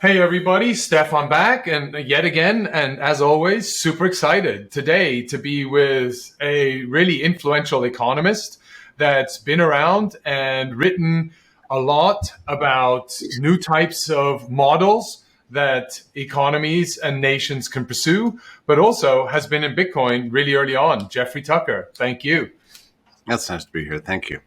Hey everybody, Stefan back and yet again, and as always, super excited today to be with a really influential economist that's been around and written a lot about new types of models that economies and nations can pursue, but also has been in Bitcoin really early on. Jeffrey Tucker, thank you. That's nice to be here. Thank you.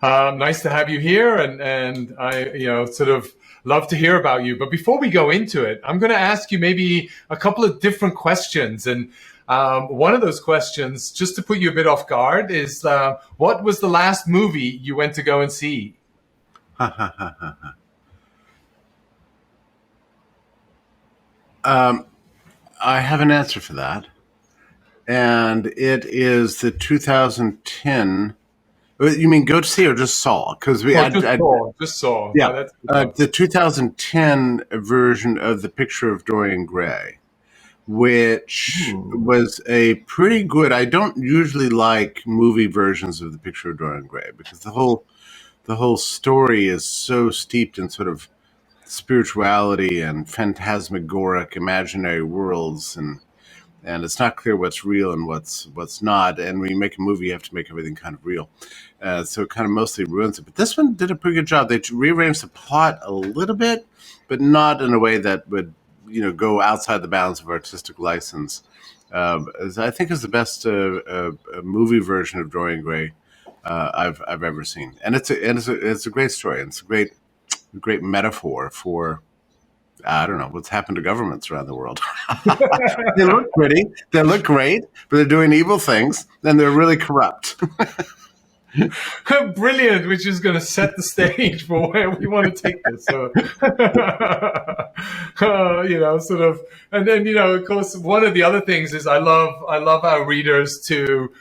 Nice to have you here, and I, sort of love to hear about you. But before we go into it, I'm going to ask you maybe a couple of different questions. And one of those questions, just to put you a bit off guard, is what was the last movie you went to go and see? I have an answer for that. And it is the 2010. You mean go to see or just saw? Because just saw. Yeah, the 2010 version of The Picture of Dorian Gray, which was a pretty good. I don't usually like movie versions of The Picture of Dorian Gray because the whole story is so steeped in sort of spirituality and phantasmagoric imaginary worlds, and it's not clear what's real and what's not. And when you make a movie, you have to make everything kind of real. So it kind of mostly ruins it. But this one did a pretty good job. They rearranged the plot a little bit, but not in a way that would, go outside the bounds of artistic license. I think is the best movie version of Dorian Gray I've ever seen. And it's a great story. And it's a great metaphor for, I don't know, what's happened to governments around the world. They look pretty, they look great, but they're doing evil things, and they're really corrupt. Brilliant, which is going to set the stage for where we want to take this. So, sort of, and then, of course, one of the other things is I love our readers to,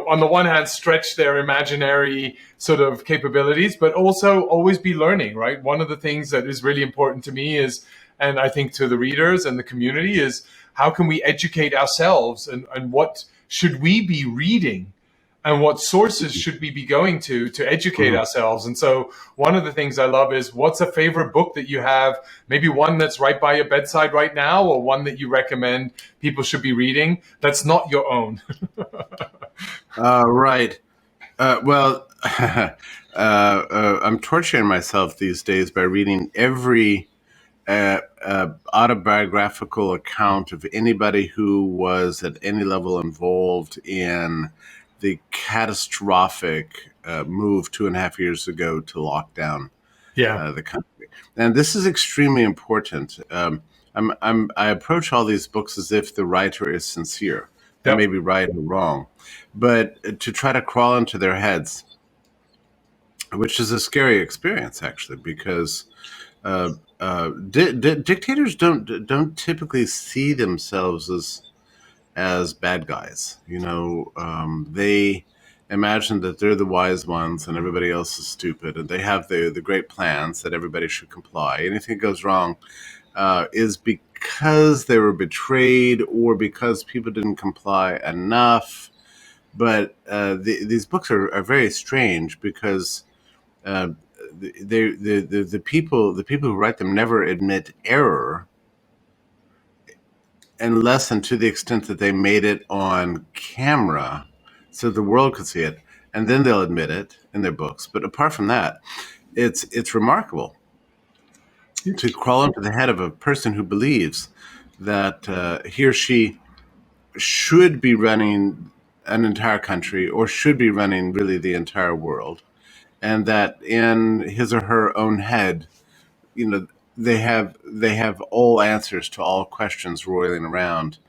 on the one hand, stretch their imaginary sort of capabilities, but also always be learning, right? One of the things that is really important to me is, and I think to the readers and the community, is how can we educate ourselves and what should we be reading and what sources should we be going to educate ourselves? And so one of the things I love is, what's a favorite book that you have, maybe one that's right by your bedside right now, or one that you recommend people should be reading that's not your own? Right. Well, I'm torturing myself these days by reading every autobiographical account of anybody who was at any level involved in the catastrophic move 2.5 years ago to lock down the country. And this is extremely important. I approach all these books as if the writer is sincere. They may be right or wrong, but to try to crawl into their heads, which is a scary experience, actually, because dictators don't typically see themselves as bad guys. They imagine that they're the wise ones and everybody else is stupid, and they have the great plans that everybody should comply. Anything that goes wrong is because they were betrayed or because people didn't comply enough. But these books are very strange because the people who write them never admit error, unless and to the extent that they made it on camera so the world could see it, and then they'll admit it in their books. But apart from that, it's remarkable to crawl into the head of a person who believes that he or she should be running an entire country or should be running really the entire world, and that in his or her own head, they have all answers to all questions roiling around,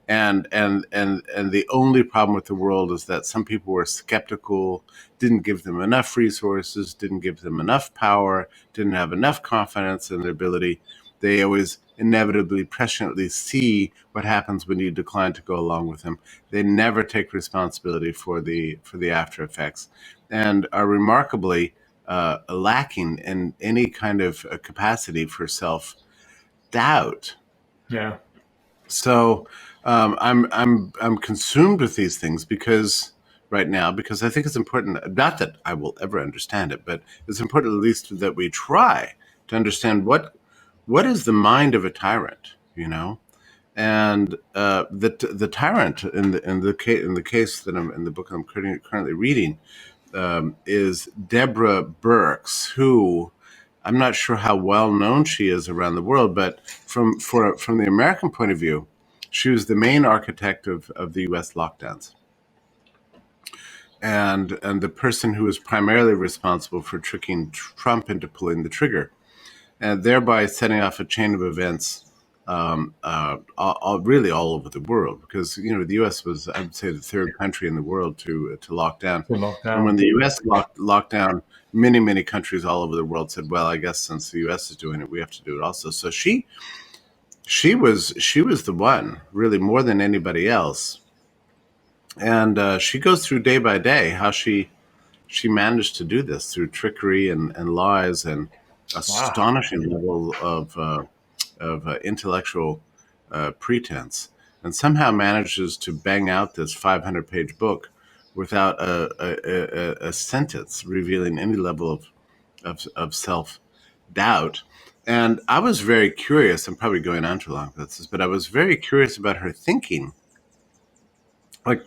and the only problem with the world is that some people were skeptical, didn't give them enough resources, didn't give them enough power, didn't have enough confidence in their ability. They always inevitably, presciently see what happens when you decline to go along with them. They never take responsibility for the after effects, and are remarkably lacking in any kind of capacity for self-doubt. Yeah. So I'm consumed with these things right now because I think it's important. Not that I will ever understand it, but it's important at least that we try to understand what what is the mind of a tyrant? And the tyrant in the case that I'm in the book I'm currently reading is Debra Birx, who I'm not sure how well known she is around the world, but from the American point of view, she was the main architect of the U.S. lockdowns, and the person who was primarily responsible for tricking Trump into pulling the trigger, and thereby setting off a chain of events really all over the world, because the U.S. was, I would say, the third country in the world to lock down. And when the U.S. locked down, many countries all over the world said, "Well, I guess since the U.S. is doing it, we have to do it also." So she was the one, really, more than anybody else. And she goes through day by day how she managed to do this through trickery and lies and astonishing level of intellectual pretense, and somehow manages to bang out this 500-page book without a sentence revealing any level of self-doubt. And I was very curious. I'm probably going on too long with this, but I was very curious about her thinking. Like,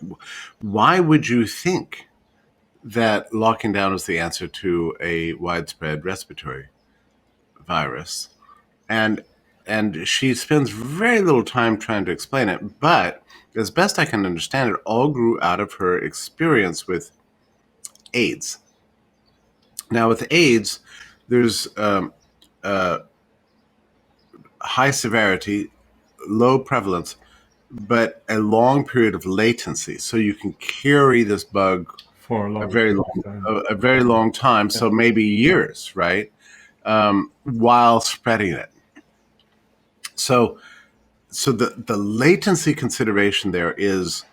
why would you think that locking down is the answer to a widespread respiratory virus? And she spends very little time trying to explain it, but as best I can understand, it all grew out of her experience with AIDS. Now, with AIDS, there's high severity, low prevalence, but a long period of latency. So you can carry this bug for a very long time, so maybe years, right? While spreading it. So the latency consideration there is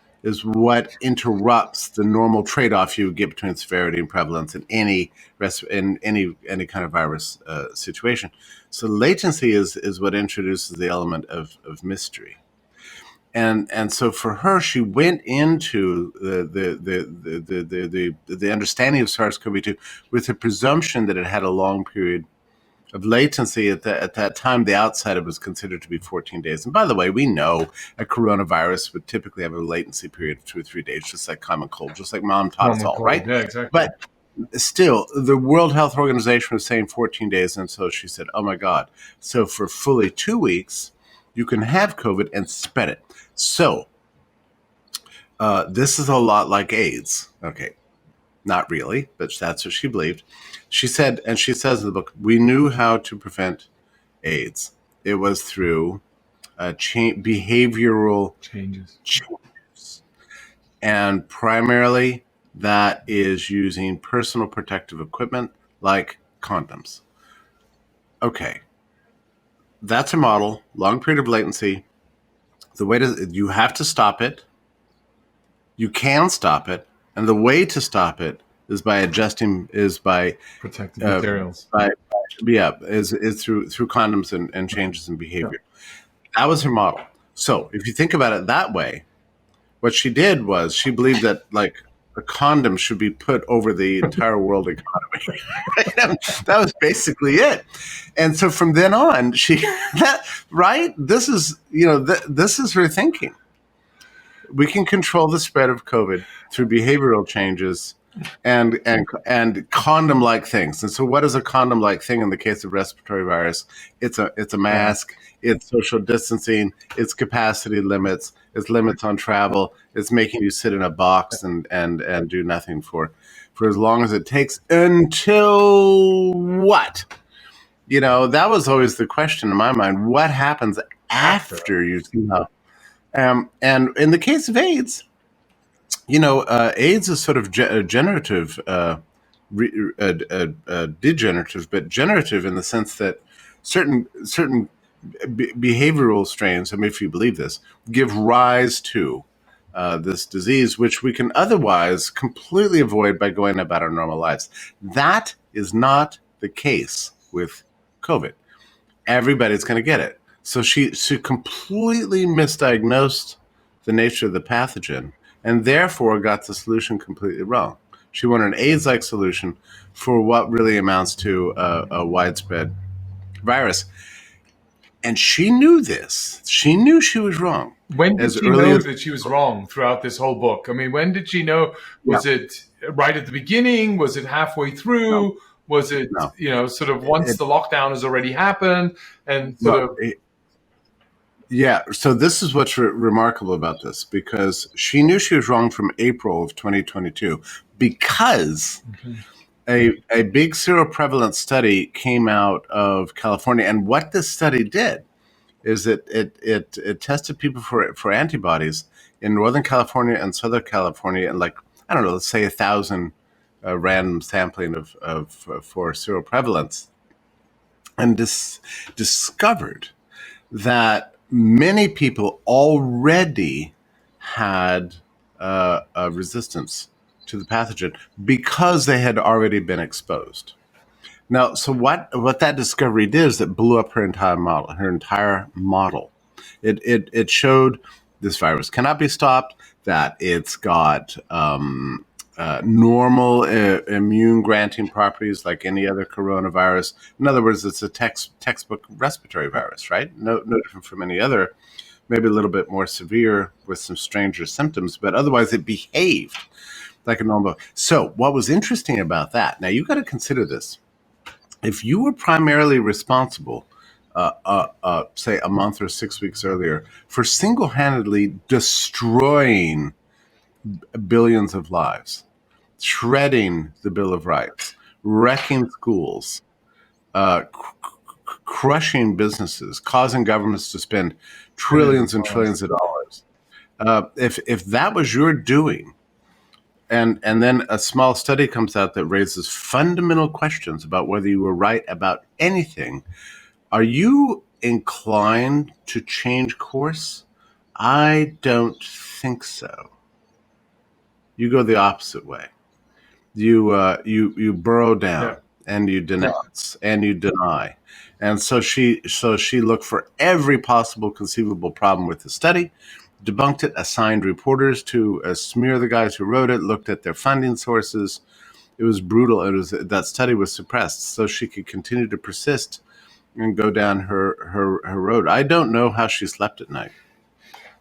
what interrupts the normal trade-off you would get between severity and prevalence in any kind of virus situation. So latency is what introduces the element of mystery. And so for her, she went into the understanding of SARS-CoV-2 with the presumption that it had a long period of latency. At that time, the outside it was considered to be 14 days. And by the way, we know a coronavirus would typically have a latency period of 2 or 3 days, just like common cold, just like mom taught us all, right? Yeah, exactly. But still, the World Health Organization was saying 14 days. And so she said, oh my God. So for fully 2 weeks, you can have COVID and spread it. So this is a lot like AIDS. Okay. Not really, but that's what she believed. She said, and she says in the book, we knew how to prevent AIDS. It was through behavioral changes. And primarily, that is using personal protective equipment like condoms. Okay. That's a model, long period of latency. The way you have to stop it. You can stop it. And the way to stop it is by protective materials. Is through condoms and changes in behavior. Yeah. That was her model. So if you think about it that way, what she did was she believed that like a condom should be put over the entire world economy. That was basically it. And so from then on, this is this is her thinking. We can control the spread of COVID through behavioral changes and condom-like things. And so what is a condom-like thing in the case of respiratory virus? It's a mask, it's social distancing, it's capacity limits, it's limits on travel, it's making you sit in a box and do nothing for as long as it takes until what? That was always the question in my mind. What happens after you see how? And in the case of AIDS, AIDS is sort of generative, degenerative, but generative in the sense that certain behavioral strains, I mean, if you believe this, give rise to this disease, which we can otherwise completely avoid by going about our normal lives. That is not the case with COVID. Everybody's going to get it. So she completely misdiagnosed the nature of the pathogen and therefore got the solution completely wrong. She wanted an AIDS-like solution for what really amounts to a widespread virus. And she knew this. She knew she was wrong. When did As she early know as that she was wrong throughout this whole book? I mean, when did she know? yeah, Was it right at the beginning? Was it halfway no, through? Was it, no. sort of once It, the lockdown has already happened and sort well, of, yeah. So this is what's remarkable about this, because she knew she was wrong from April of 2022, because a big seroprevalence study came out of California, and what this study did is it tested people for antibodies in Northern California and Southern California, and like, I don't know, let's say 1,000 random sampling of for seroprevalence, and discovered that many people already had a resistance to the pathogen because they had already been exposed. Now, so what that discovery did is it blew up her entire model. It showed this virus cannot be stopped, that it's got normal immune granting properties like any other coronavirus. In other words, it's a textbook respiratory virus, right? No different from any other, maybe a little bit more severe with some stranger symptoms, but otherwise it behaved like a normal. So what was interesting about that, now you've got to consider this. If you were primarily responsible, say a month or 6 weeks earlier, for single-handedly destroying billions of lives, shredding the Bill of Rights, wrecking schools, crushing businesses, causing governments to spend trillions and trillions of dollars. If that was your doing, and then a small study comes out that raises fundamental questions about whether you were right about anything, are you inclined to change course? I don't think so. You go the opposite way. You burrow down, yeah. and you denounce and you deny. And so she looked for every possible conceivable problem with the study, debunked it, assigned reporters to smear the guys who wrote it, looked at their funding sources. It was brutal. That study was suppressed so she could continue to persist and go down her road. I don't know how she slept at night.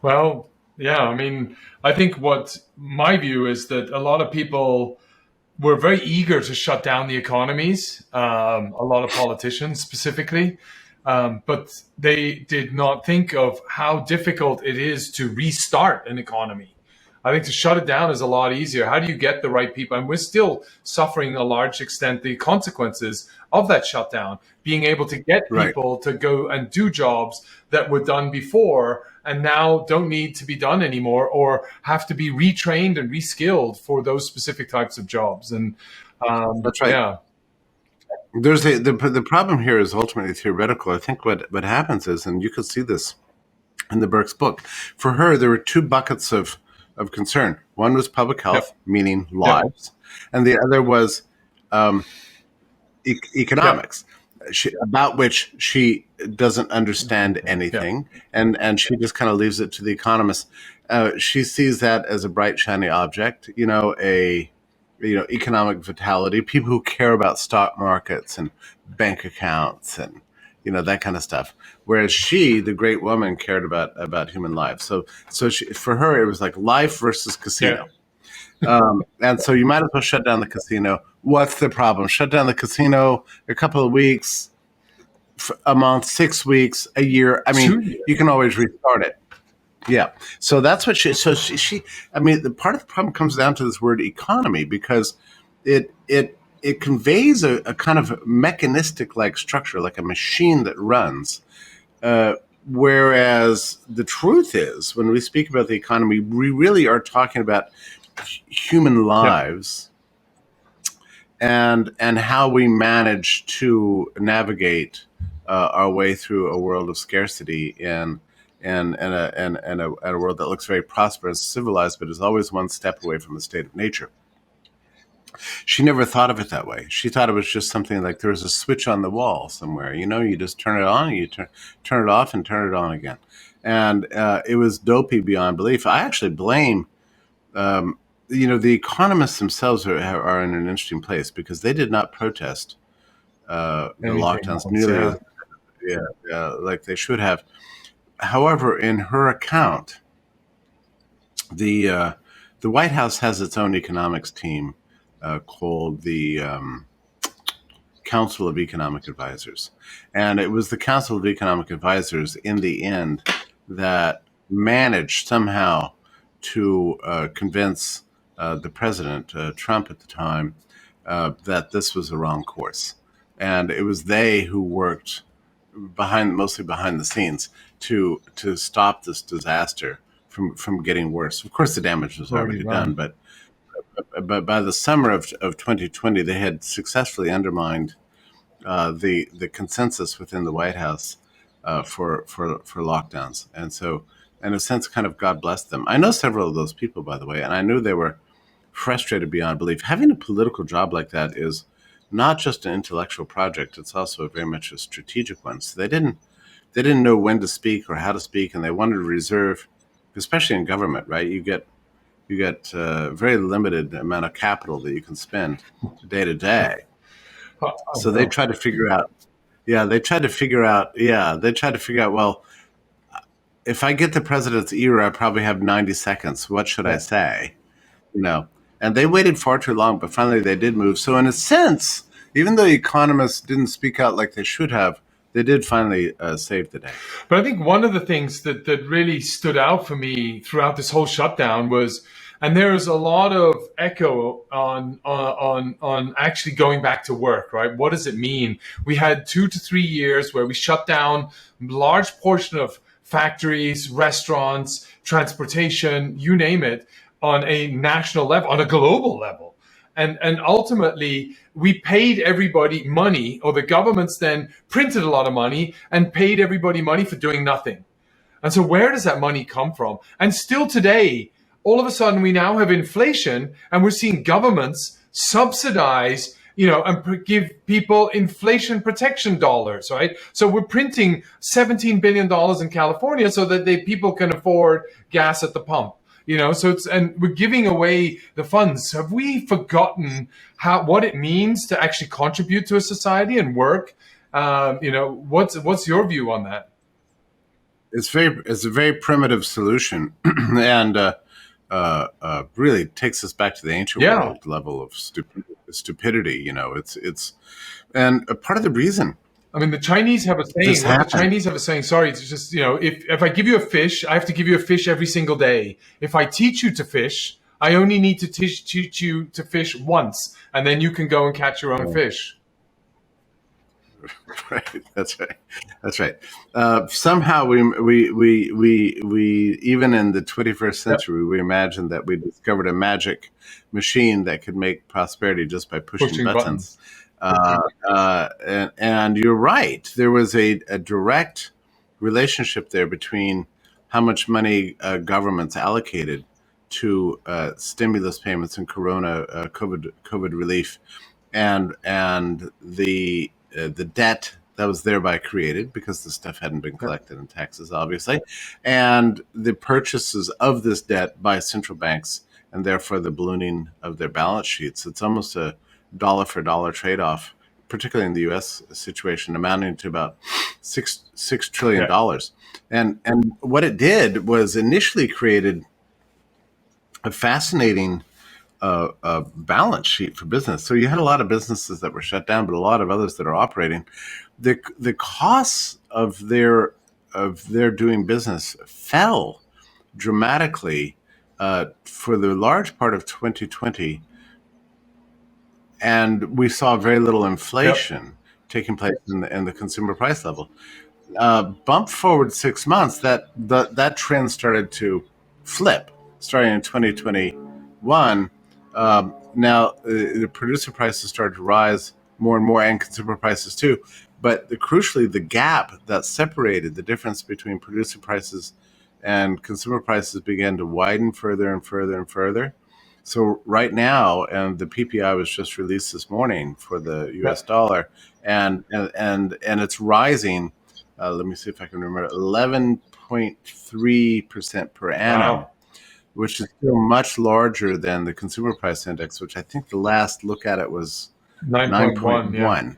Well, yeah, I mean, I think what my view is that a lot of people were very eager to shut down the economies, a lot of politicians specifically, but they did not think of how difficult it is to restart an economy. I think to shut it down is a lot easier. How do you get the right people? And we're still suffering a large extent the consequences of that shutdown, being able to get Right. people to go and do jobs that were done before and now don't need to be done anymore or have to be retrained and reskilled for those specific types of jobs. And That's right. yeah, There's the problem here is ultimately theoretical. I think what happens is, and you can see this in the Birx book, for her there were two buckets of concern. One was public health, yep, meaning yep, lives, and the other was yep, economics, about which she doesn't understand yep. anything, and she just kind of leaves it to the economists. She sees that as a bright, shiny object, economic vitality, people who care about stock markets and bank accounts and that kind of stuff. Whereas she, the great woman, cared about human lives. So for her, it was like life versus casino. And so you might as well shut down the casino. What's the problem? Shut down the casino a couple of weeks, a month, 6 weeks, a year. I mean, 2 years. you can always restart it. Yeah. So that's what she I mean, the part of the problem comes down to this word economy, because it conveys a kind of mechanistic like structure, like a machine that runs. Whereas the truth is, when we speak about the economy, we really are talking about human Yep. lives and how we manage to navigate our way through a world of scarcity and a world that looks very prosperous, civilized, but is always one step away from the state of nature. She never thought of it that way. She thought it was just something like there's a switch on the wall somewhere. You just turn it on, and you turn it off, and turn it on again. And it was dopey beyond belief. I actually blame the economists themselves are in an interesting place, because they did not protest the Anything lockdowns else? nearly Yeah. like they should have. However, in her account, the White House has its own economics team called the Council of Economic Advisors, and it was the Council of Economic Advisors in the end that managed somehow to convince the president, Trump at the time, that this was the wrong course. And it was they who worked mostly behind the scenes to stop this disaster from getting worse. Of course, the damage was already done, but by the summer of 2020, they had successfully undermined the consensus within the White House for lockdowns, and so in a sense, kind of God bless them. I know several of those people, by the way, and I knew they were frustrated beyond belief. Having a political job like that is not just an intellectual project; it's also very much a strategic one. So they didn't know when to speak or how to speak, and they wanted to reserve, especially in government, right? You get very limited amount of capital that you can spend day to day. So they tried to figure out. They tried to figure out. Well, if I get the president's ear, I probably have 90 seconds. What should I say? And they waited far too long, but finally they did move. So in a sense, even though economists didn't speak out like they should have, they did finally save the day. But I think one of the things that really stood out for me throughout this whole shutdown was, and there's a lot of echo on actually going back to work, right? What does it mean? We had 2 to 3 years where we shut down a large portion of factories, restaurants, transportation, you name it, on a national level, on a global level. And ultimately, we paid everybody money, or the governments then printed a lot of money and paid everybody money for doing nothing. And so where does that money come from? And still today, all of a sudden, we now have inflation, and we're seeing governments subsidize, and give people inflation protection dollars, right? So we're printing $17 billion in California so that people can afford gas at the pump. And we're giving away the funds. Have we forgotten what it means to actually contribute to a society and work? What's your view on that? It's a very primitive solution, and really takes us back to the ancient world level of stupidity. And a part of the reason. I mean, the Chinese have a saying. Sorry, it's just, if I give you a fish, I have to give you a fish every single day. If I teach you to fish, I only need to teach you to fish once, and then you can go and catch your own fish. Right. That's right. Somehow we even in the 21st century, we imagined that we discovered a magic machine that could make prosperity just by pushing buttons. And you're right. There was a direct relationship there between how much money governments allocated to stimulus payments and COVID relief, and the debt that was thereby created because the stuff hadn't been collected in taxes, obviously, and the purchases of this debt by central banks, and therefore the ballooning of their balance sheets. It's almost a dollar for dollar trade-off, particularly in the U.S. situation, amounting to about $6 trillion. And what it did was initially created a fascinating balance sheet for business. So you had a lot of businesses that were shut down, but a lot of others that are operating. The costs of their doing business fell dramatically for the large part of 2020. And we saw very little inflation taking place in the consumer price level. Bump forward 6 months, that trend started to flip, starting in 2021. Now the producer prices started to rise more and more, and consumer prices too. But crucially, the gap that separated the difference between producer prices and consumer prices began to widen further and further and further. So right now, and the PPI was just released this morning for the U.S. dollar, and it's rising. Let me see if I can remember, 11.3% per annum, which is still much larger than the consumer price index, which I think the last look at it was 9.1.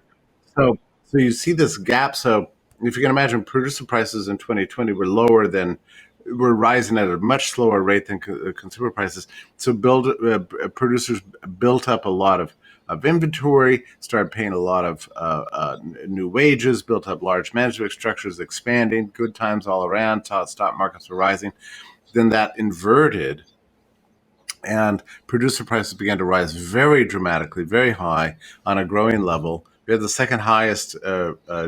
So you see this gap. So if you can imagine, producer prices in 2020 were rising at a much slower rate than consumer prices. So producers built up a lot of inventory, started paying a lot of new wages, built up large management structures, expanding, good times all around, stock markets were rising. Then that inverted, and producer prices began to rise very dramatically, very high on a growing level. We had the second highest,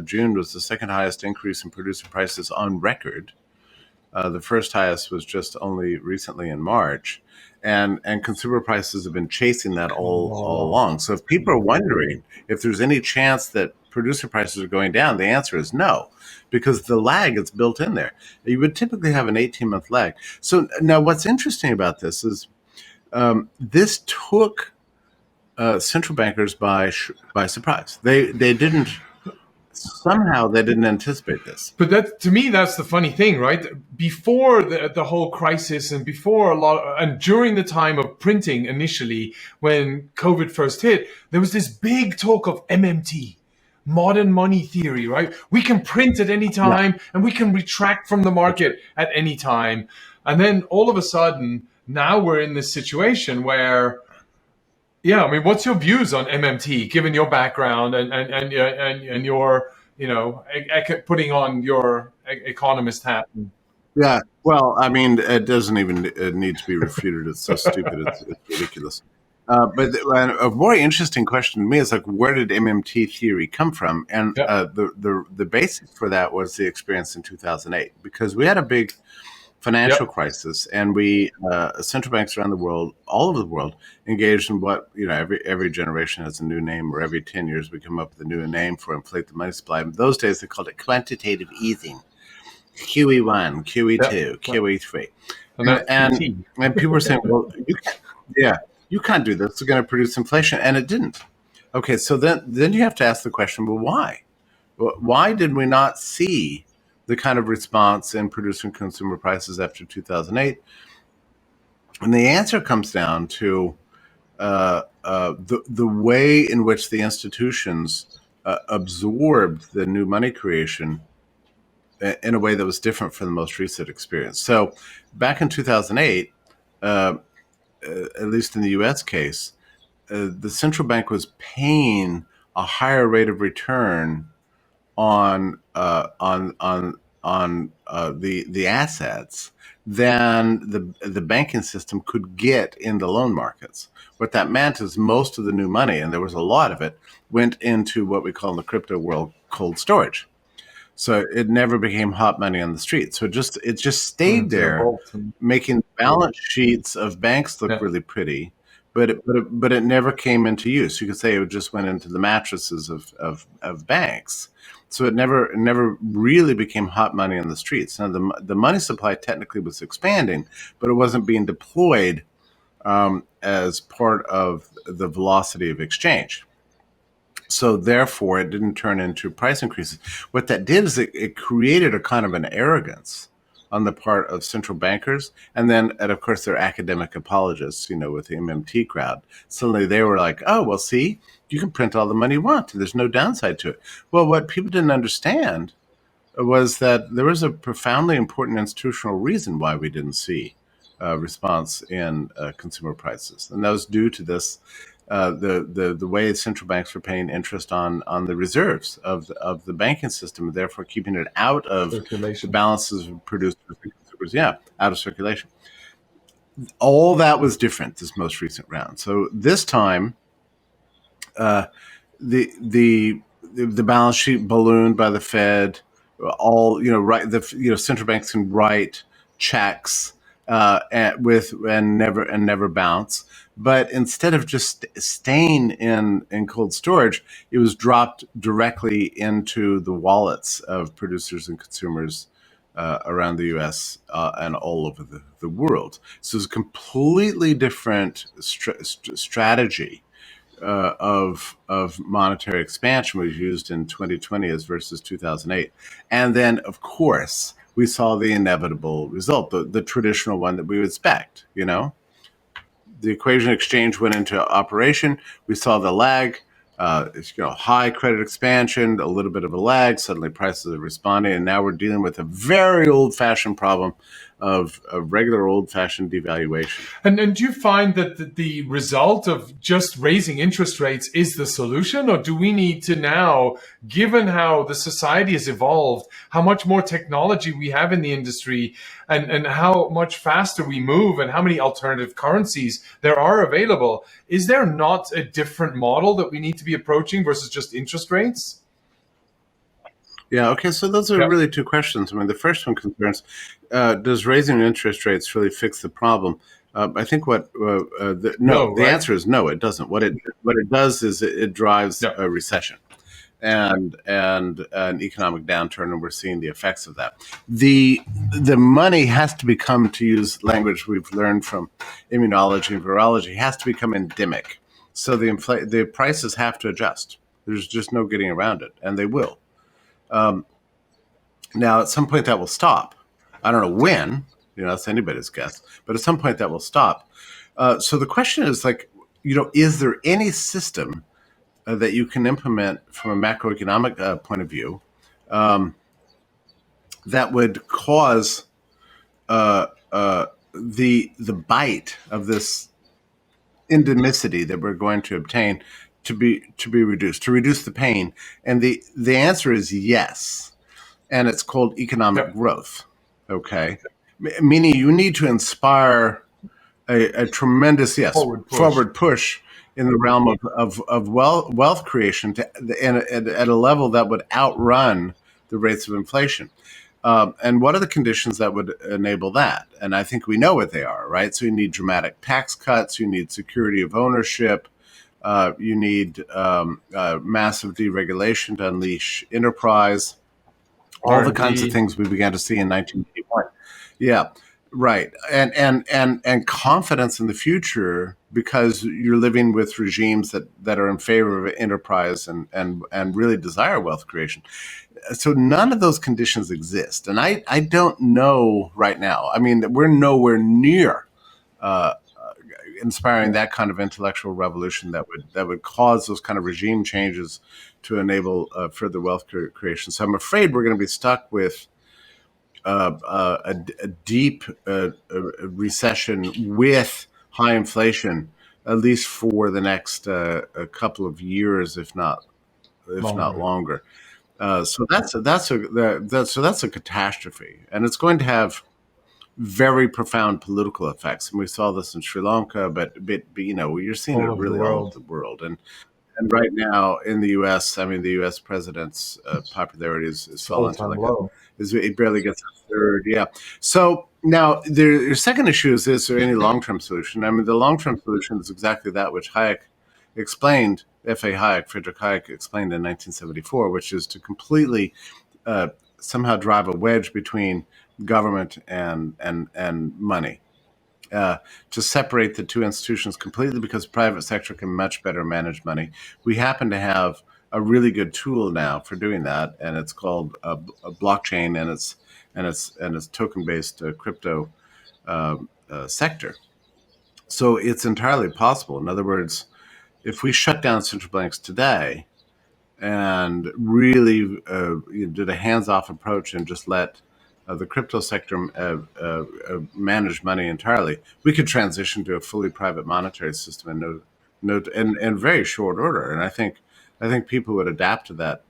June was the second highest increase in producer prices on record. The first highest was just only recently in March. And consumer prices have been chasing that all along. So if people are wondering if there's any chance that producer prices are going down, the answer is no, because the lag is built in there. You would typically have an 18-month lag. So now what's interesting about this is this took central bankers by surprise. They didn't anticipate this. But that, to me, that's the funny thing, right? Before the whole crisis, and before and during the time of printing initially, when COVID first hit, there was this big talk of MMT, modern money theory, right? We can print at any time, and we can retract from the market at any time. And then all of a sudden, now we're in this situation where, yeah, I mean, what's your views on MMT, given your background and your, putting on your economist hat? Yeah, well, I mean, it doesn't even need to be refuted. It's so stupid, it's ridiculous. But a more interesting question to me is, like, where did MMT theory come from? And the basis for that was the experience in 2008, because we had a big financial crisis, and we central banks around the world, all over the world, engaged in what every generation has a new name, or every 10 years we come up with a new name for inflate the money supply. In those days they called it quantitative easing, QE1, QE2, QE3, and people were saying, well, you can't do this, it's going to produce inflation, and it didn't. Okay, so then you have to ask the question, well, why? Why did we not see the kind of response in producer and consumer prices after 2008? And the answer comes down to the way in which the institutions absorbed the new money creation in a way that was different from the most recent experience. So back in 2008, at least in the U.S. case, the central bank was paying a higher rate of return on the assets than the banking system could get in the loan markets. What that meant is most of the new money, and there was a lot of it, went into what we call in the crypto world cold storage. So it never became hot money on the street. So it just stayed there, making balance sheets of banks look really pretty, but it never came into use. You could say it just went into the mattresses of banks. So it never really became hot money on the streets. Now the money supply technically was expanding, but it wasn't being deployed as part of the velocity of exchange. So therefore, it didn't turn into price increases. What that did is it created a kind of an arrogance on the part of central bankers, and of course their academic apologists, with the MMT crowd. Suddenly they were like, oh, well, see, you can print all the money you want. There's no downside to it. Well, what people didn't understand was that there was a profoundly important institutional reason why we didn't see response in consumer prices, and that was due to this. The way central banks were paying interest on the reserves of the banking system, and therefore keeping it out of the balances of producers and consumers, out of circulation. All that was different this most recent round. So this time, the balance sheet ballooned by the Fed. All central banks can write checks and never bounce. But instead of just staying in cold storage, it was dropped directly into the wallets of producers and consumers around the U.S. And all over the world. So it's a completely different strategy of monetary expansion was used in 2020 as versus 2008. And then, of course, we saw the inevitable result, the traditional one that we would expect, The equation exchange went into operation. We saw the lag. It's, high credit expansion, a little bit of a lag, suddenly prices are responding, and now we're dealing with a very old-fashioned problem of regular old-fashioned devaluation. And do you find that the result of just raising interest rates is the solution? Or do we need to now, given how the society has evolved, how much more technology we have in the industry, and how much faster we move, and how many alternative currencies there are available, is there not a different model that we need to be approaching versus just interest rates? Yeah, okay, so those are really two questions. I mean, the first one concerns, does raising interest rates really fix the problem? I think the answer is no, it doesn't. What it does is it drives a recession and an economic downturn, and we're seeing the effects of that. The money has to become, to use language we've learned from immunology and virology, has to become endemic. So the prices have to adjust. There's just no getting around it, and they will. Now, at some point that will stop. I don't know when, that's anybody's guess, but at some point that will stop. So the question is is there any system that you can implement from a macroeconomic point of view that would cause the bite of this endemicity that we're going to obtain to be reduced, to reduce the pain? And the answer is yes. And it's called economic growth. Okay. Meaning you need to inspire a tremendous, forward push in the realm of wealth creation at a level that would outrun the rates of inflation. And what are the conditions that would enable that? And I think we know what they are, right? So you need dramatic tax cuts, you need security of ownership, you need massive deregulation to unleash enterprise, all the kinds of things we began to see in 1981. Yeah, right. And confidence in the future, because you're living with regimes that are in favor of enterprise and really desire wealth creation. So none of those conditions exist. And I don't know right now. I mean, we're nowhere near inspiring that kind of intellectual revolution that would cause those kind of regime changes to enable further wealth creation. So I'm afraid we're going to be stuck with a deep recession with high inflation, at least for the next a couple of years, if not longer. So that's a catastrophe, and it's going to have very profound political effects. And we saw this in Sri Lanka, but you're seeing it really all over the world. And right now in the U.S., I mean, the U.S. president's popularity is fallen to it barely gets a third. Yeah. So now the second issue is there any long-term solution? I mean, the long-term solution is exactly that which Hayek explained, Friedrich Hayek explained in 1974, which is to completely somehow drive a wedge between government and money, to separate the two institutions completely, because the private sector can much better manage money. We happen to have a really good tool now for doing that, and it's called a blockchain, and it's token-based crypto sector. So it's entirely possible. In other words, if we shut down central banks today and really did a hands-off approach and just let the crypto sector manage money entirely, we could transition to a fully private monetary system in very short order. And I think people would adapt to that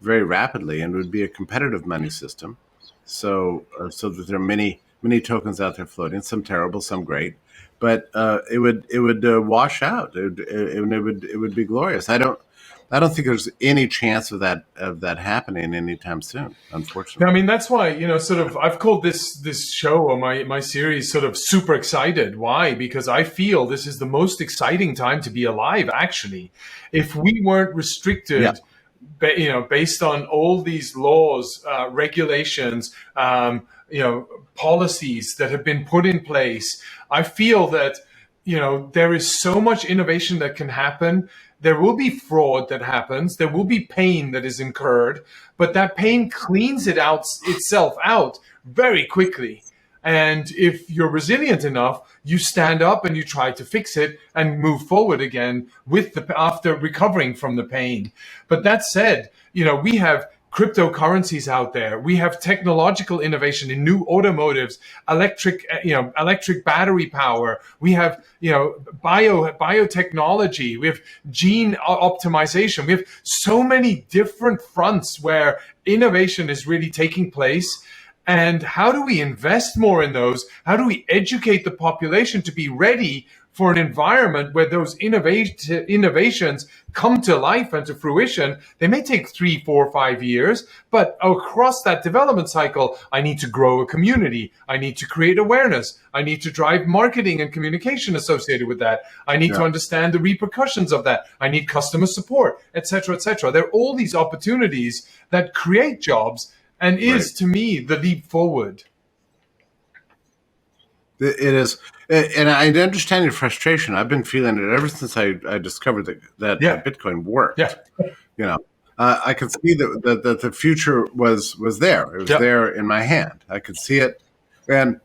very rapidly, and it would be a competitive money system. So that there are many tokens out there floating, some terrible, some great, but it would wash out. It would be glorious. I don't think there's any chance of that happening anytime soon, unfortunately. I mean, that's why, I've called this show, or my series, sort of Super Excited. Why? Because I feel this is the most exciting time to be alive, actually. If we weren't restricted, based on all these laws, regulations, policies that have been put in place, I feel that, there is so much innovation that can happen. There will be fraud that happens. There will be pain that is incurred, but that pain cleans itself out very quickly. And if you're resilient enough, you stand up and you try to fix it and move forward again after recovering from the pain. But that said, we have cryptocurrencies out there. We have technological innovation in new automotives, electric battery power. We have, biotechnology. We have gene optimization. We have so many different fronts where innovation is really taking place. And how do we invest more in those? How do we educate the population to be ready for an environment where those innovations come to life and to fruition? They may take 3, 4, 5 years, but across that development cycle, I need to grow a community. I need to create awareness. I need to drive marketing and communication associated with that. I need to understand the repercussions of that. I need customer support, et cetera, et cetera. There are all these opportunities that create jobs and is, to me, the leap forward. It is, and I understand your frustration. I've been feeling it ever since I discovered that Bitcoin worked. I could see that the future was there. It was there in my hand. I could see it, and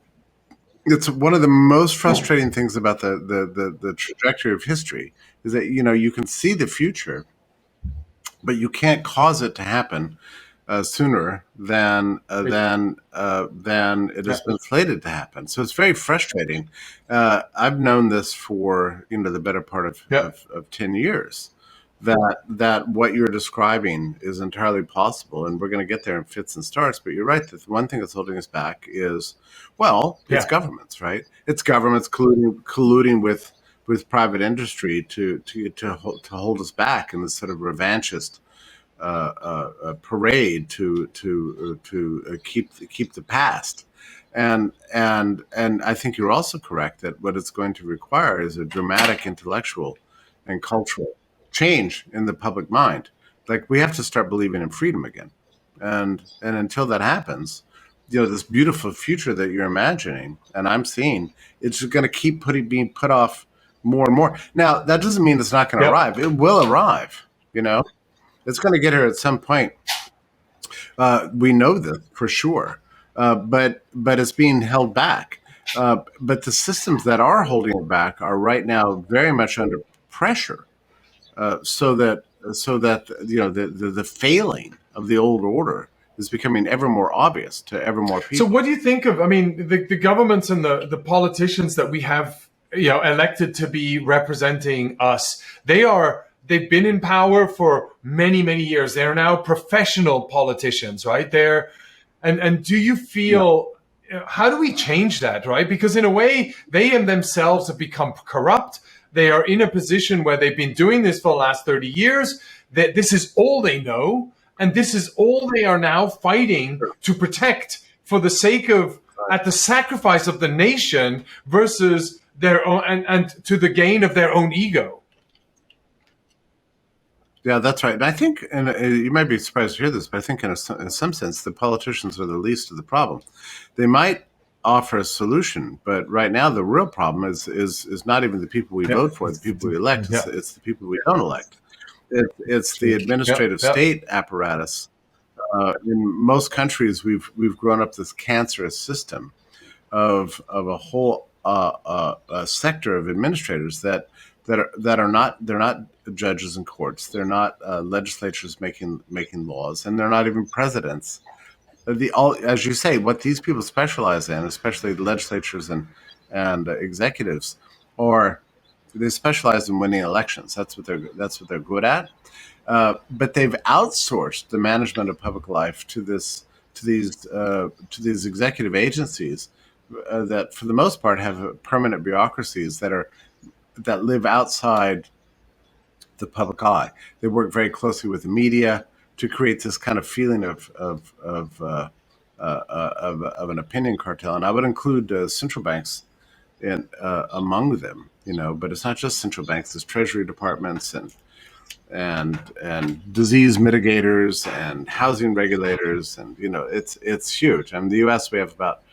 it's one of the most frustrating things about the trajectory of history is that you can see the future, but you can't cause it to happen sooner than it has been slated to happen. So it's very frustrating. I've known this for the better part of 10 years. That what you're describing is entirely possible, and we're going to get there in fits and starts. But you're right. The one thing that's holding us back is, it's governments, right? It's governments colluding with private industry to hold us back in this sort of revanchist parade to keep the past, and I think you're also correct that what it's going to require is a dramatic intellectual and cultural change in the public mind. Like, we have to start believing in freedom again, and until that happens, this beautiful future that you're imagining and I'm seeing, it's going to keep being put off more and more. Now, that doesn't mean it's not going to arrive. It will arrive. It's going to get here at some point. We know this for sure, but it's being held back. But the systems that are holding it back are right now very much under pressure, so that the failing of the old order is becoming ever more obvious to ever more people. So, what do you think of? I mean, the governments and the politicians that we have, elected to be representing us, They've been in power for many, many years. They're now professional politicians, right? And do you feel, how do we change that, right? Because in a way, they and themselves have become corrupt. They are in a position where they've been doing this for the last 30 years, that this is all they know. And this is all they are now fighting to protect for the sake of, at the sacrifice of the nation versus their own, and to the gain of their own ego. Yeah, that's right. And I think, and you might be surprised to hear this, but I think in some sense, the politicians are the least of the problem. They might offer a solution, but right now the real problem is not even the people we vote for, the people we elect. It's the people we don't elect. It's the administrative state apparatus. In most countries, we've grown up this cancerous system of a whole sector of administrators that are not judges in courts. They're not legislatures making laws, and they're not even presidents. As you say, what these people specialize in, especially the legislatures and executives, they specialize in winning elections. That's what they're good at. But they've outsourced the management of public life to these executive agencies that, for the most part, have permanent bureaucracies that live outside the public eye. They work very closely with the media to create this kind of feeling of an opinion cartel, and I would include central banks among them. But it's not just central banks. There's treasury departments and disease mitigators and housing regulators, and it's huge. In the U.S., we have about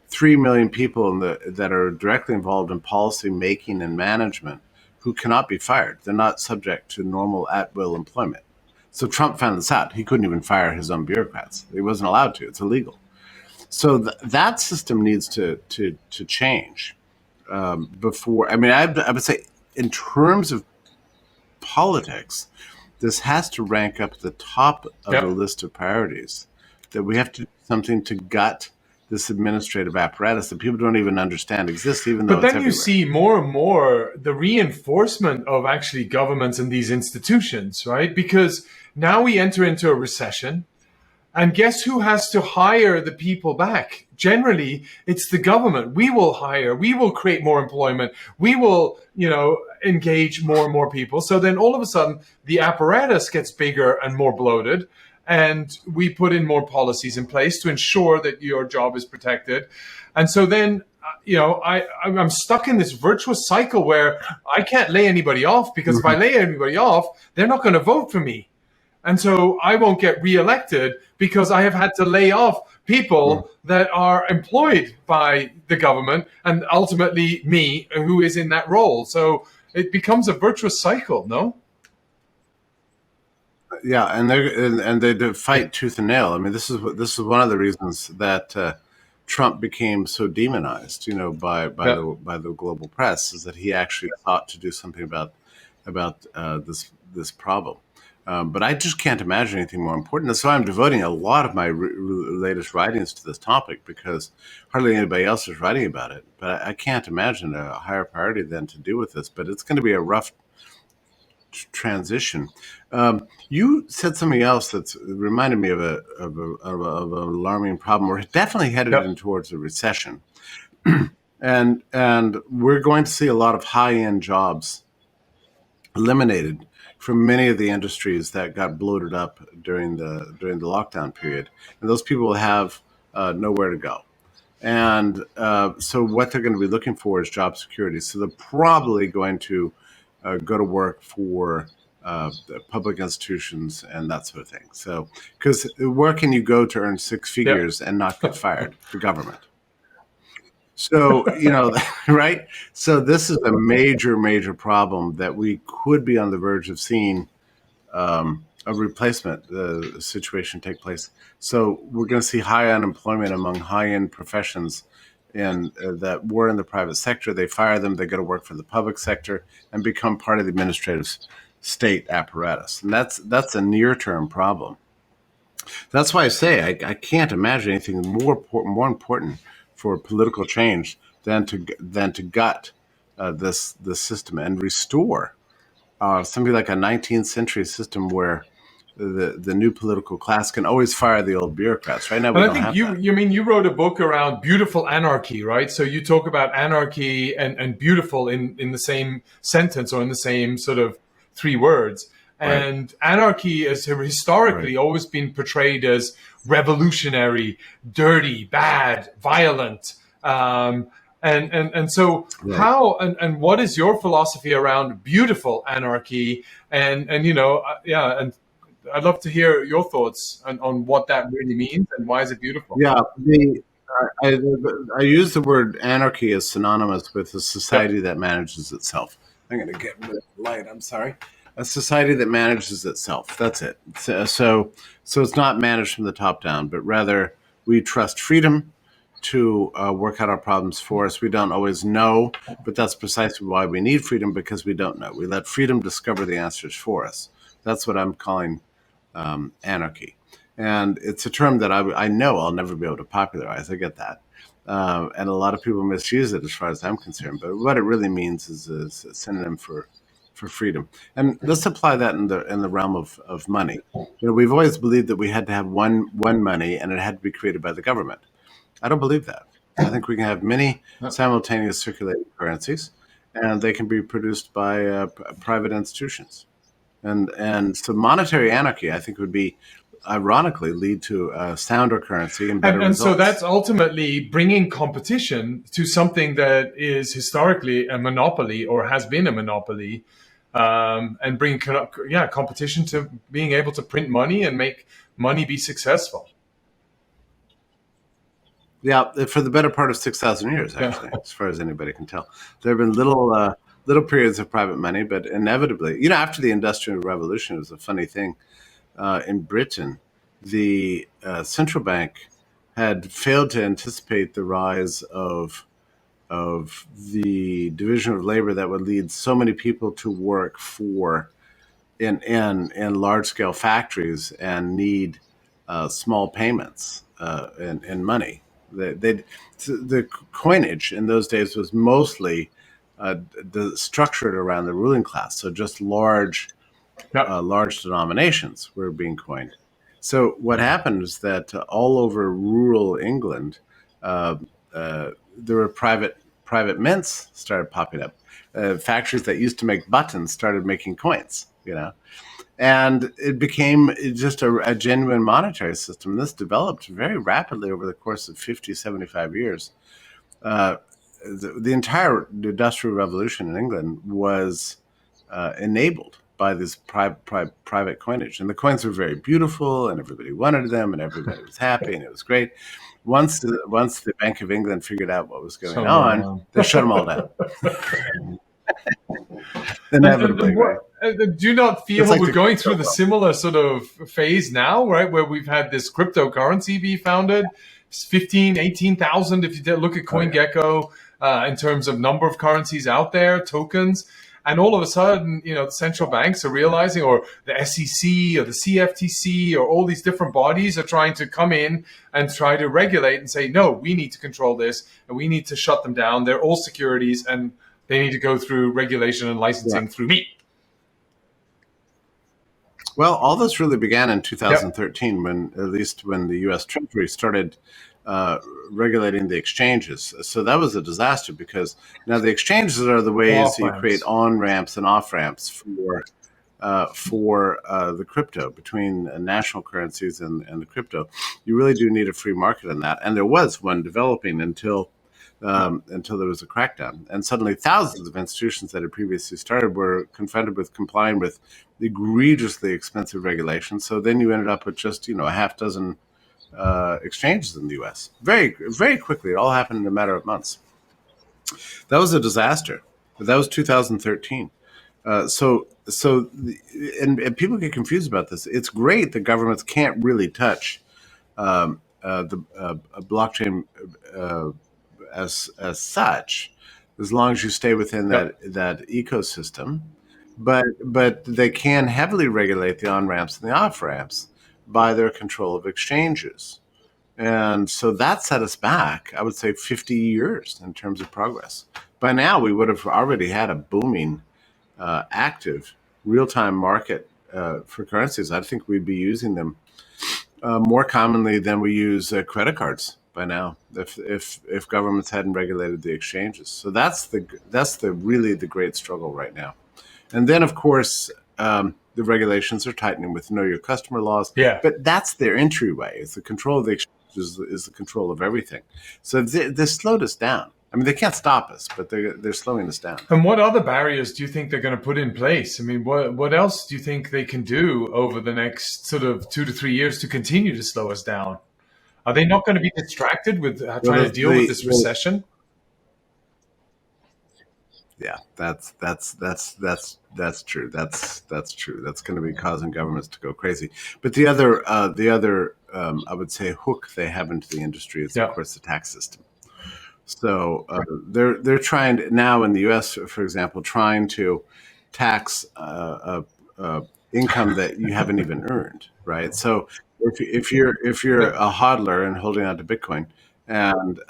3 million people that are directly involved in policy making and management who cannot be fired. They're not subject to normal at-will employment. So Trump found this out. He couldn't even fire his own bureaucrats. He wasn't allowed to. It's illegal. So that system needs to change before. I mean, I would say in terms of politics, this has to rank up at the top of the Yeah. list of priorities. That we have to do something to gut this administrative apparatus that people don't even understand exists, even though But it's then you everywhere. see more and more the reinforcement of actually governments and these institutions, right? Because now we enter into a recession. And guess who has to hire the people back? Generally, it's the government. We will hire, we will create more employment, we will, engage more and more people. So then all of a sudden, the apparatus gets bigger and more bloated. And we put in more policies in place to ensure that your job is protected. And so then, I'm stuck in this virtuous cycle where I can't lay anybody off, because if I lay anybody off, they're not going to vote for me. And so I won't get reelected because I have had to lay off people that are employed by the government and ultimately me, who is in that role. So it becomes a virtuous cycle, no? Yeah, and they fight tooth and nail. I mean, this is one of the reasons that Trump became so demonized, by the global press, is that he actually sought to do something about this problem. But I just can't imagine anything more important. That's why I'm devoting a lot of my latest writings to this topic, because hardly anybody else is writing about it. But I can't imagine a higher priority than to do with this. But it's going to be a rough transition. You said something else that's reminded me of an alarming problem. We're definitely headed in towards a recession, and we're going to see a lot of high-end jobs eliminated from many of the industries that got bloated up during the lockdown period, and those people will have nowhere to go. And so what they're going to be looking for is job security. So they're probably going to go to work for the public institutions and that sort of thing. So, because where can you go to earn six figures and not get fired? The government. So, right? So this is a major, major problem that we could be on the verge of seeing a replacement situation take place. So we're going to see high unemployment among high-end professions that were in the private sector. They fire them, they go to work for the public sector and become part of the administrative state apparatus. And that's a near-term problem. That's why I say I can't imagine anything more important for political change than to gut this system and restore something like a 19th century system where the new political class can always fire the old bureaucrats. Right now, we don't have that. You wrote a book around Beautiful Anarchy, right? So you talk about anarchy and beautiful in the same sentence, or in the same sort of three words. And anarchy has historically always been portrayed as revolutionary, dirty, bad, violent. And so how and what is your philosophy around beautiful anarchy? And I'd love to hear your thoughts on what that really means and why is it beautiful? Yeah, I use the word anarchy as synonymous with a society that manages itself. I'm going to get rid of the light. I'm sorry. A society that manages itself. That's it. So it's not managed from the top down, but rather we trust freedom to work out our problems for us. We don't always know, but that's precisely why we need freedom, because we don't know. We let freedom discover the answers for us. That's what I'm calling anarchy. And it's a term that I know I'll never be able to popularize. I get that. And a lot of people misuse it as far as I'm concerned. But what it really means is a synonym for freedom. And let's apply that in the realm of money. We've always believed that we had to have one money and it had to be created by the government. I don't believe that. I think we can have many simultaneous circulating currencies, and they can be produced by private institutions. And so monetary anarchy, I think, would be, ironically, lead to a sounder currency and better results. So that's ultimately bringing competition to something that is historically a monopoly or has been a monopoly, and bring competition to being able to print money and make money be successful. Yeah, for the better part of 6,000 years, actually, as far as anybody can tell. There have been little periods of private money, but inevitably, after the Industrial Revolution, it was a funny thing. In Britain, the central bank had failed to anticipate the rise of the division of labor that would lead so many people to work for in large scale factories and need small payments and money. The coinage in those days was mostly structured around the ruling class, so just large denominations were being coined. So what happened is that all over rural England, there were private mints started popping up. Factories that used to make buttons started making coins, and it became just a genuine monetary system. This developed very rapidly over the course of 50, 75 years. The entire Industrial Revolution in England was enabled by this private coinage. And the coins were very beautiful, and everybody wanted them, and everybody was happy, and it was great. Once the Bank of England figured out what was going on, they shut them all down. Inevitably, right? Do you not feel we're going through the similar sort of phase now, right, where we've had this cryptocurrency be founded, 15, 18,000 if you look at CoinGecko, in terms of number of currencies out there, tokens. And all of a sudden, the central banks are realizing, or the SEC or the CFTC or all these different bodies are trying to come in and try to regulate and say, no, we need to control this and we need to shut them down. They're all securities and they need to go through regulation and licensing through me. Well, all this really began in 2013 when the U.S. Treasury started regulating the exchanges. So that was a disaster because now the exchanges are the ways you create on-ramps and off-ramps for the crypto between national currencies and the crypto. You really do need a free market in that. And there was one developing until there was a crackdown. And suddenly thousands of institutions that had previously started were confronted with complying with egregiously expensive regulations. So then you ended up with just, a half dozen exchanges in the U.S. Very, very quickly. It all happened in a matter of months. That was a disaster. That was 2013. And people get confused about this. It's great that governments can't really touch the blockchain as such, as long as you stay within that ecosystem. But they can heavily regulate the on-ramps and the off-ramps by their control of exchanges. And so that set us back, I would say, 50 years in terms of progress. By now, we would have already had a booming, active, real-time market for currencies. I think we'd be using them more commonly than we use credit cards by now, if governments hadn't regulated the exchanges. So that's really the great struggle right now. And then, of course, the regulations are tightening with know your customer laws. Yeah. But that's their entryway. It's the control of the exchanges is the control of everything. So they slowed us down. I mean, they can't stop us, but they're slowing us down. And what other barriers do you think they're going to put in place? I mean, what else do you think they can do over the next sort of 2 to 3 years to continue to slow us down? Are they not going to be distracted with trying to deal with this recession? Yeah, that's true. That's true. That's going to be causing governments to go crazy. But the other I would say hook they have into the industry is of course the tax system. So they're trying to, now in the U.S., for example, trying to tax income that you haven't even earned, right? So if you're a hodler and holding on to Bitcoin, and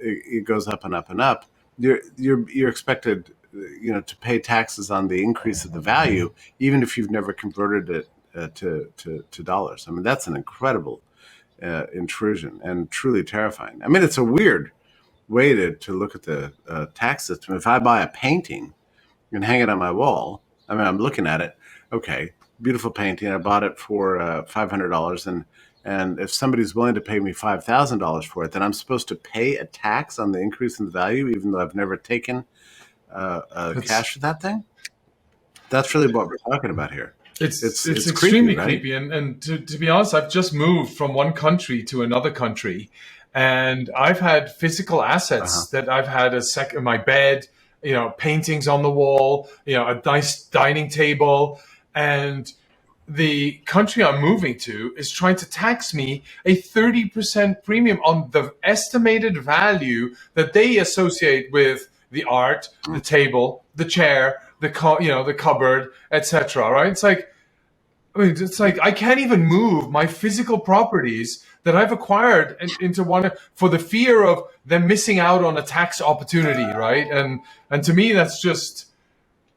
it goes up and up and up, you're expected, to pay taxes on the increase of the value, even if you've never converted it to dollars. I mean, that's an incredible intrusion and truly terrifying. I mean, it's a weird way to look at the tax system. If I buy a painting and hang it on my wall, I mean, I'm looking at it. Okay, beautiful painting. I bought it for $500, and if somebody's willing to pay me $5,000 for it, then I'm supposed to pay a tax on the increase in the value, even though I've never taken cash for that thing. That's really what we're talking about here. It's extremely creepy, right? And to be honest, I've just moved from one country to another country, and I've had physical assets that I've had my bed, paintings on the wall, a nice dining table, and the country I'm moving to is trying to tax me a 30% premium on the estimated value that they associate with the art, the table, the chair, the the cupboard, etc. Right? It's like I can't even move my physical properties that I've acquired into one for the fear of them missing out on a tax opportunity, right? And to me, that's just,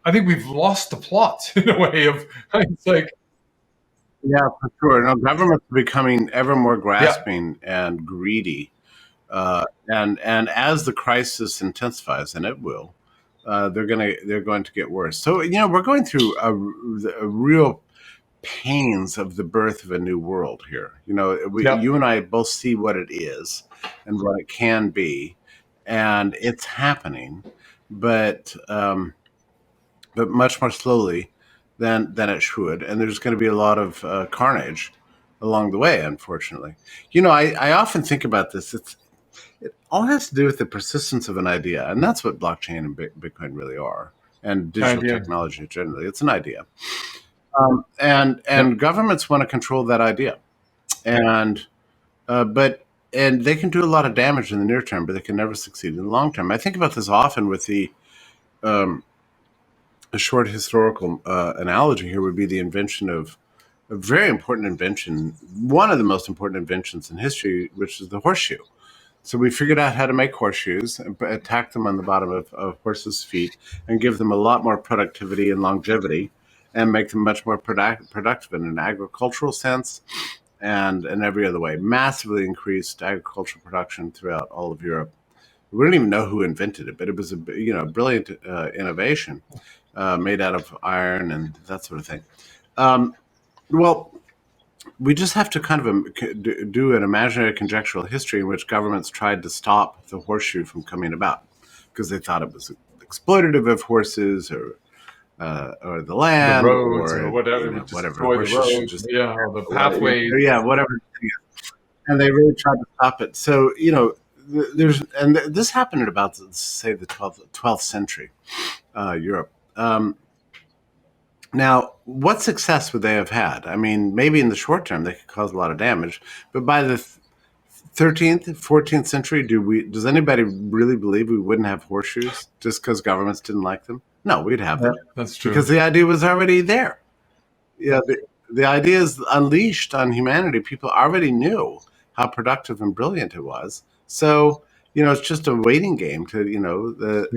I think we've lost the plot in a way of, it's like, Yeah, for sure. No, governments are becoming ever more yeah, grasping and greedy, and as the crisis intensifies, and it will, they're going to get worse. So we're going through a real pains of the birth of a new world here. yeah, You and I both see what it is and what it can be, and it's happening, but much more slowly than it should. And there's going to be a lot of carnage along the way, unfortunately. I often think about this. It all has to do with the persistence of an idea, and that's what blockchain and Bitcoin really are, and digital idea. technology generally. It's an idea, and Yeah, governments want to control that idea, and but and they can do a lot of damage in the near term, but they can never succeed in the long term. I think about this often with um, a short historical analogy here would be the invention of a very important invention, one of the most important inventions in history, which is the horseshoe. So we figured out how to make horseshoes, attack them on the bottom of horses' feet, and give them a lot more productivity and longevity, and make them much more productive in an agricultural sense and in every other way. Massively increased agricultural production throughout all of Europe. We don't even know who invented it, but it was a brilliant innovation made out of iron and that sort of thing. Um, well, we just have to kind of do an imaginary conjectural history in which governments tried to stop the horseshoe from coming about because they thought it was exploitative of horses or the the land roads or or whatever, it would whatever. destroy the Horses should roads, just yeah, or the pathways. yeah, whatever. And they really tried to stop it. So this happened at about, say, the 12th century, Europe. Now, what success would they have had? I mean, maybe in the short term they could cause a lot of damage, but by the 13th, 14th century, does anybody really believe we wouldn't have horseshoes just because governments didn't like them? No, we'd have Yeah, them that's true. because the idea was already there. Yeah, the idea is unleashed on humanity. People already knew how productive and brilliant it was. So, it's just a waiting game to,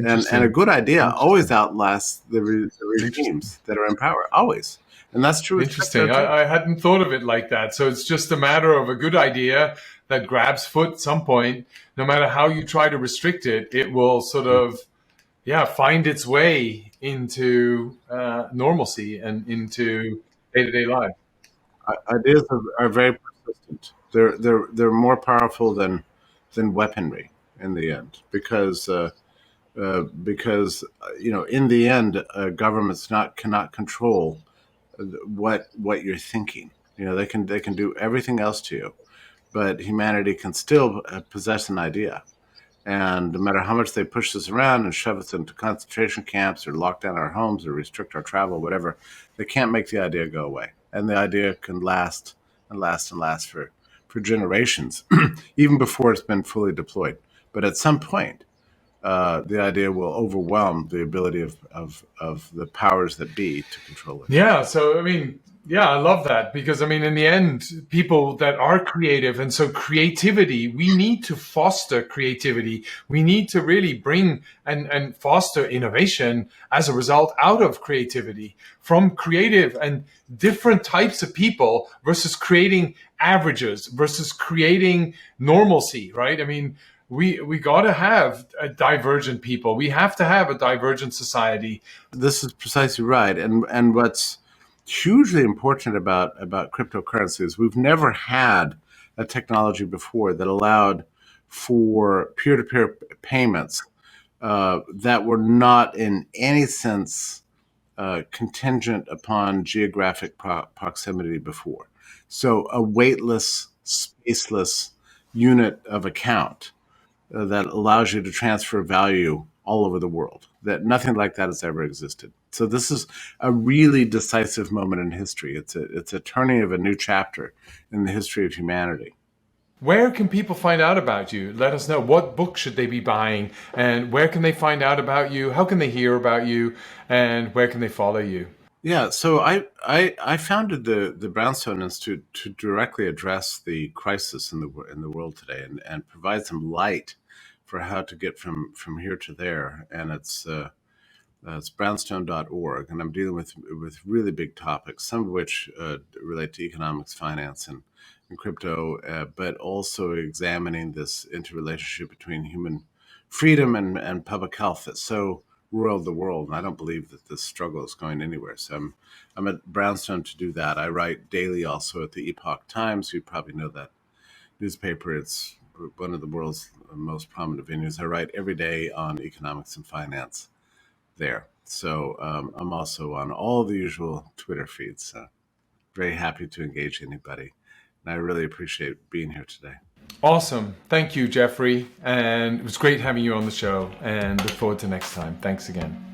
and a Interesting. good idea always Interesting. outlasts the Interesting. regimes that are in power, always. And that's true with crypto Interesting. too. I hadn't thought of it like that. So it's just a matter of a good idea that grabs foot at some point. No matter how you try to restrict it, it will sort of, yeah, find its way into normalcy and into day-to-day life. Ideas are very persistent. They're more powerful than weaponry in the end because in the end governments not cannot control what you're thinking. They can do everything else to you, but humanity can still possess an idea. And no matter how much they push us around and shove us into concentration camps or lock down our homes or restrict our travel, whatever, they can't make the idea go away. And the idea can last and last and last for generations, even before it's been fully deployed. But at some point, the idea will overwhelm the ability of the powers that be to control it. Yeah. So, I mean, yeah, I love that because, I mean, in the end, people that are creative, and so creativity, we need to foster creativity. We need to really bring and foster innovation as a result out of creativity from creative and different types of people versus creating averages versus creating normalcy, right? I mean, we got to have a divergent people. We have to have a divergent society. This is precisely right. And what's hugely important about cryptocurrency is we've never had a technology before that allowed for peer-to-peer payments that were not in any sense contingent upon geographic proximity before. So a weightless, spaceless unit of account that allows you to transfer value all over the world. that nothing like that has ever existed. So this is a really decisive moment in history. It's a turning of a new chapter in the history of humanity. Where can people find out about you? Let us know. What books should they be buying? And where can they find out about you? How can they hear about you? And where can they follow you? Yeah, so I founded the Brownstone Institute to directly address the crisis in the world today and provide some light for how to get from here to there. And it's brownstone.org, and I'm dealing with really big topics, some of which relate to economics, finance, and crypto, but also examining this interrelationship between human freedom and public health that's so roiled the world. And I don't believe that this struggle is going anywhere. So I'm at Brownstone to do that. I write daily also at the Epoch Times. You probably know that newspaper. It's one of the world's most prominent venues. I write every day on economics and finance there. So I'm also on all the usual Twitter feeds. So very happy to engage anybody. And I really appreciate being here today. Awesome. Thank you, Jeffrey. And it was great having you on the show, and look forward to next time. Thanks again.